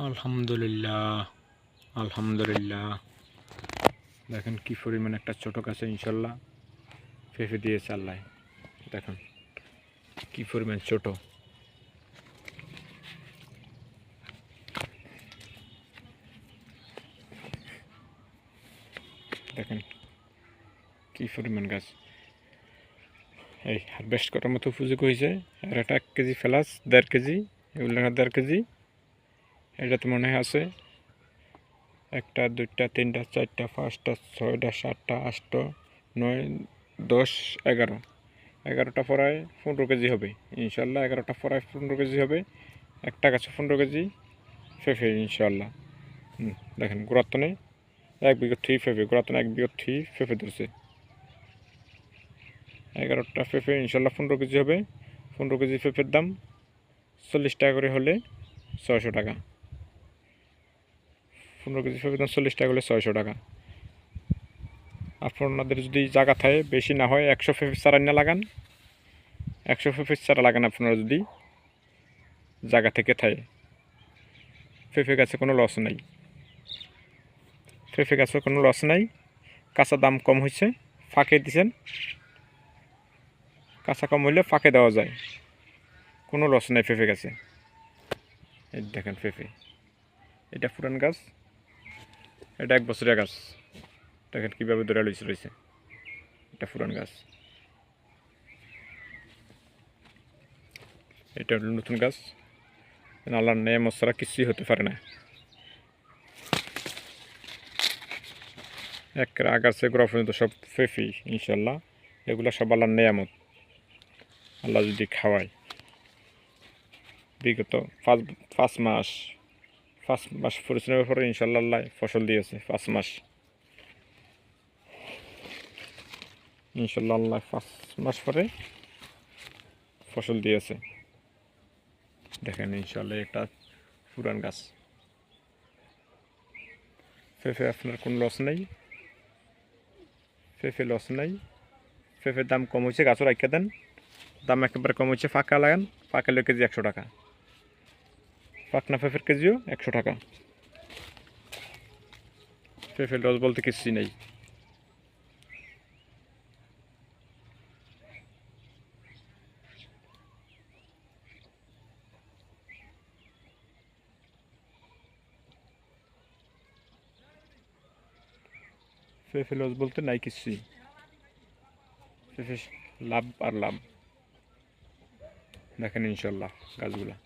আলহামদুলিল্লাহ আলহামদুলিল্লাহ। দেখেন কি পরিমাণ একটা ছোট গাছে ইনশাল্লাহ পেঁপে দিয়েছে আল্লাহ। দেখেন কি পরিমাণ ছোট। দেখেন কি পরিমাণ গাছ, এই হারভেস্ট করার মতো উপযোগী হয়েছে। আর এটা 1 কেজি প্লাস 1.5 কেজি, এগুলো 1.5 কেজি। এটা তো মনে হয় আছে 1টা 2টা 3টা 4টা 5টা 6টা 7টা 8টা 9 10 11, 11টা পরায় 15 কেজি হবে ইনশাল্লাহ। 11টা পরায় 15 কেজি হবে। একটা গাছে 15 কেজি পেঁপে ইনশাল্লাহ। দেখেন গোড়াতনে 1 বিঘা ঠিক পেঁপে, গোড়াতনে 1 বিঘা ঠিক পেঁপে ধরছে। 11টা পেঁপে ইনশাল্লাহ 15 কেজি হবে। 15 কেজি পেঁপের দাম 40 টাকা করে হলে 600 টাকা। 15 কেজি পেঁপের দাম 40 টাকা হলে 600 টাকা। আপনাদের যদি জায়গা থাকে, বেশি না হয় 100 পেঁপে চারা না লাগান, 100 পেঁপে চারা লাগান আপনারা যদি জায়গা থেকে থাকে। পেঁপে গাছে কোনো লস নাই, পেঁপে গাছে কোনো লস নাই। কাঁচা দাম কম হয়েছে, ফাঁকে দিছেন, কাঁচা কম হইলে ফাঁকে দেওয়া যায়, কোনো লস নাই পেঁপে গাছে। এই দেখেন পেঁপে, এটা পুরান গাছ, এটা 1 বছরের গাছ। দেখেন কীভাবে ধরে রয়েছে, এটা পুরান গাছ। এটা হলো নতুন গাছ। আল্লাহর নেয়ামত ছাড়া কিছুই হতে পারে না। একের আগাছে গোড়া পর্যন্ত সব পেঁপে ইনশাল্লাহ। এগুলো সব আল্লাহর নেয়ামত, আল্লাহ যদি খাওয়ায়। বিগত 5 মাস পরিশ্রমের পরে ইনশাল্লাহ আল্লাহ ফসল দিয়েছে। 5 মাস ইনশাল্লাহ আল্লাহ 5 মাস পরে ফসল দিয়েছে। দেখেন ইনশাল্লাহ একটা পুরান গাছ। পেঁপে আপনার কোনো লস নেই, পেঁপে লস নেই। পেঁপের দাম কম হয়েছে, গাছও রাখা দেন, দাম একেবারে কম হয়েছে। ফাঁকা লাগান, ফাঁকা হলে কেজি 100 টাকা, পাকনা পেঁপের কেজিও 100 টাকা। পেঁপে লস বলতে কিছুই নেই। পেঁপে লস বলতে নাই কিছুই, পেঁপে লাভ আর লাভ। দেখেন ইনশাল্লাহ গাছগুলা।